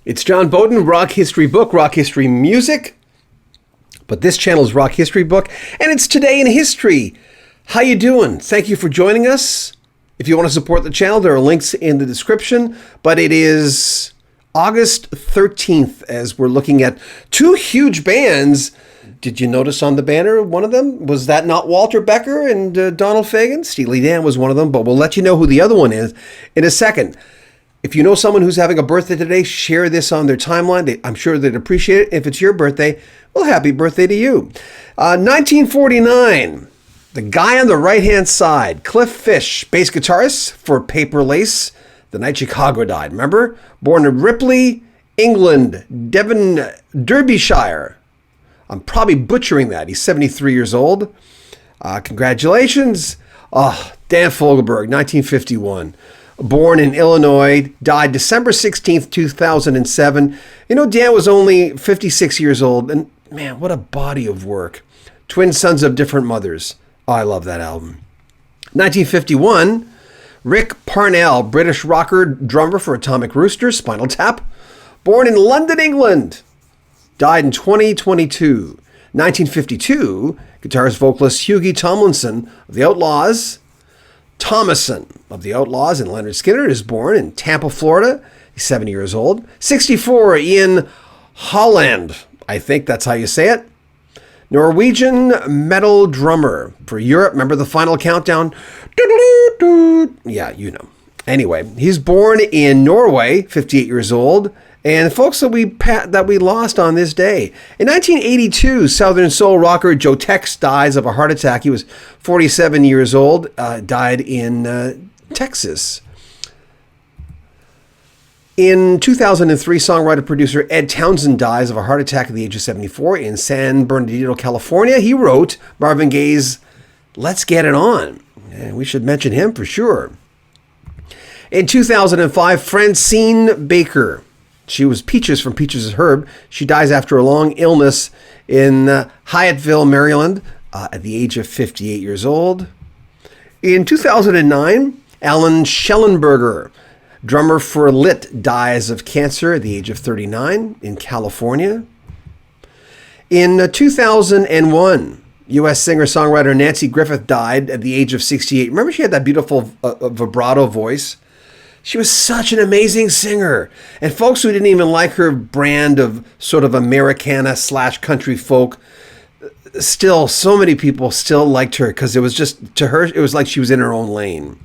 It's John Beaudin, Rock History Book, Rock History Music. But this channel is Rock History Book, and it's Today in History. How you doing? Thank you for joining us. If you want to support the channel, there are links in the description. But it is August 13th as we're looking at two huge bands. Did you notice on the banner, one of them? Was that not Walter Becker and Donald Fagen? Steely Dan was one of them, but we'll let you know who the other one is in a second. If you know someone who's having a birthday today, share this on their timeline. I'm sure they'd appreciate it. If it's your birthday, well, happy birthday to you. 1949, the guy on the right-hand side, Cliff Fish, bass guitarist for Paper Lace, the night Chicago died, remember? Born in Ripley, England, Derbyshire. I'm probably butchering that. He's 73 years old. Congratulations. Dan Fogelberg, 1951. Born in Illinois, died December 16th, 2007. You know, Dan was only 56 years old, and man, what a body of work. Twin sons of different mothers. Oh, I love that album. 1951, Rick Parnell, British rocker, drummer for Atomic Rooster, Spinal Tap. Born in London, England. Died in 2022. 1952, guitarist vocalist Hughie Tomlinson of the Outlaws. Thomason of the Outlaws and Leonard Skinner is born in Tampa, Florida. He's 70 years old. 64, Ian Holland. I think that's how you say it. Norwegian metal drummer for Europe. Remember the Final Countdown? Yeah, you know. Anyway, he's born in Norway, 58 years old. And folks that we lost on this day. In 1982, Southern soul rocker Joe Tex dies of a heart attack. He was 47 years old, died in Texas. In 2003, songwriter-producer Ed Townsend dies of a heart attack at the age of 74 in San Bernardino, California. He wrote Marvin Gaye's Let's Get It On. And we should mention him for sure. In 2005, Francine Baker. She was Peaches from Peaches and Herb. She dies after a long illness in Hyattville, Maryland, at the age of 58 years old. In 2009, Alan Schellenberger, drummer for Lit, dies of cancer at the age of 39 in California. In 2001, U.S. singer-songwriter Nancy Griffith died at the age of 68. Remember, she had that beautiful vibrato voice? She was such an amazing singer. And folks who didn't even like her brand of sort of Americana / country folk, still, so many people still liked her because it was just, to her, it was like she was in her own lane.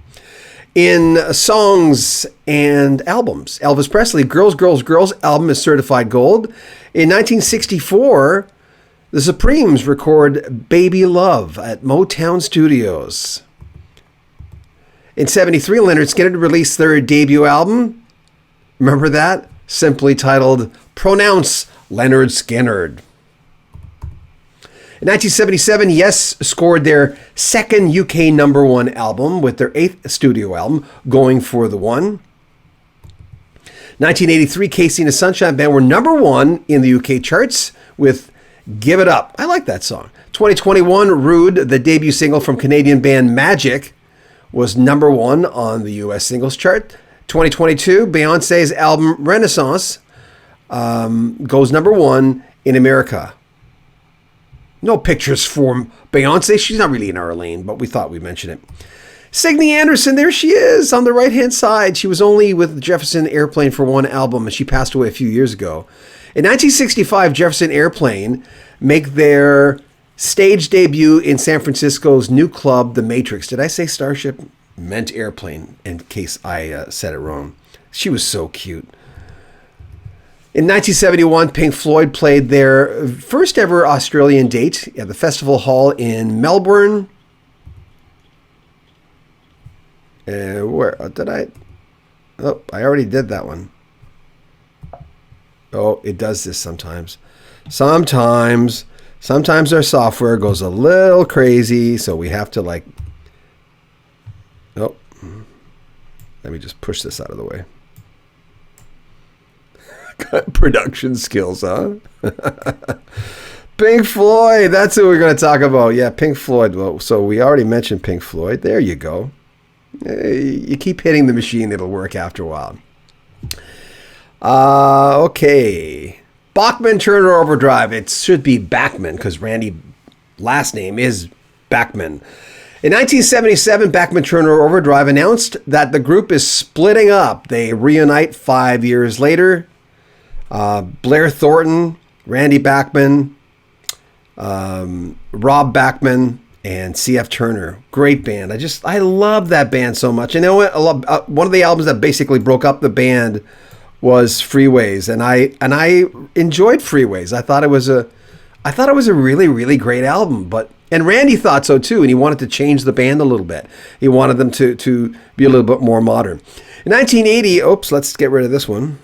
In songs and albums, Elvis Presley, Girls, Girls, Girls album is certified gold. In 1964, the Supremes record Baby Love at Motown Studios. In 73, Leonard Skinner released their debut album. Remember that? Simply titled Pronounce Leonard Skinner. In 1977, Yes scored their second UK #1 album with their 8th studio album, Going for the One. 1983, Casey and the Sunshine Band were #1 in the UK charts with Give It Up. I like that song. 2021, Rude, the debut single from Canadian band Magic, was #1 on the U.S. singles chart. 2022, Beyonce's album Renaissance goes #1 in America. No pictures for Beyonce. She's not really in our lane, but we thought we'd mention it. Signe Anderson, there she is on the right-hand side. She was only with Jefferson Airplane for one album, and she passed away a few years ago. In 1965, Jefferson Airplane make their stage debut in San Francisco's new club, The Matrix. Did I say Starship? Meant Airplane, in case I said it wrong. She was so cute. In 1971, Pink Floyd played their first ever Australian date at the Festival Hall in Melbourne. Where did I? Oh, I already did that one. Oh, it does this sometimes. Sometimes our software goes a little crazy, so we have to like... Oh, let me just push this out of the way. Production skills, huh? Pink Floyd, that's who we're going to talk about. Yeah, Pink Floyd. Well, so we already mentioned Pink Floyd. There you go. You keep hitting the machine, it'll work after a while. Okay. Bachmann, Turner, Overdrive. It should be Bachmann because Randy last name is Bachmann. In 1977, Bachmann Turner Overdrive announced that the group is splitting up. They reunite 5 years later. Blair Thornton, Randy Bachman, Rob Bachman, and C.F. Turner. Great band. I love that band so much. And you know what? One of the albums that basically broke up the band was Freeways, and I enjoyed Freeways. I thought it was a really, really great album. And Randy thought so too, and he wanted to change the band a little bit. He wanted them to be a little bit more modern. In 1980, let's get rid of this one.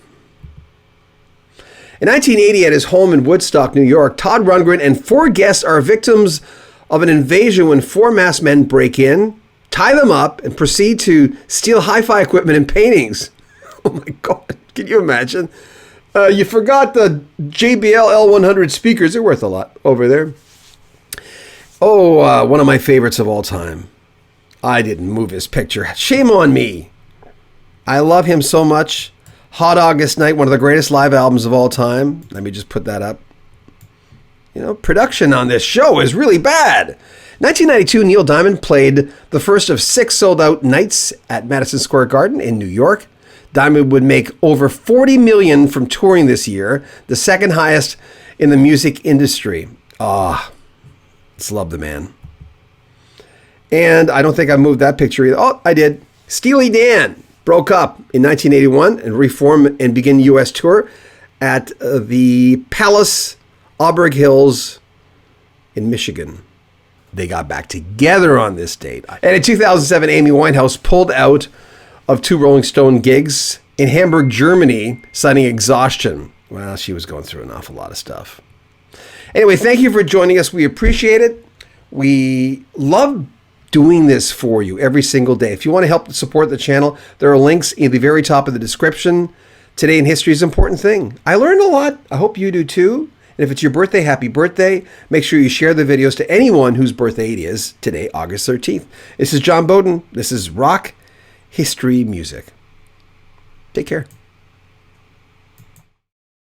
In 1980, at his home in Woodstock, New York, Todd Rundgren and 4 guests are victims of an invasion when 4 masked men break in, tie them up, and proceed to steal hi-fi equipment and paintings. Oh my God, can you imagine? You forgot the JBL L100 speakers. They're worth a lot over there. One of my favorites of all time. I didn't move his picture. Shame on me. I love him so much. Hot August Night, one of the greatest live albums of all time. Let me just put that up. Production on this show is really bad. 1992, Neil Diamond played the first of 6 sold-out nights at Madison Square Garden in New York. Diamond would make over $40 million from touring this year, the second highest in the music industry. Just love the man. And I don't think I moved that picture either. Oh, I did. Steely Dan broke up in 1981 and reformed and began U.S. tour at the Palace Auburn Hills in Michigan. They got back together on this date. And in 2007, Amy Winehouse pulled out of 2 Rolling Stone gigs in Hamburg, Germany, citing exhaustion. Well, she was going through an awful lot of stuff. Anyway, thank you for joining us. We appreciate it. We love doing this for you every single day. If you want to help support the channel, there are links in the very top of the description. Today in history is an important thing. I learned a lot. I hope you do too. And if it's your birthday, happy birthday. Make sure you share the videos to anyone whose birthday it is today, August 13th. This is John Beaudin. This is Rock History Music. Take care.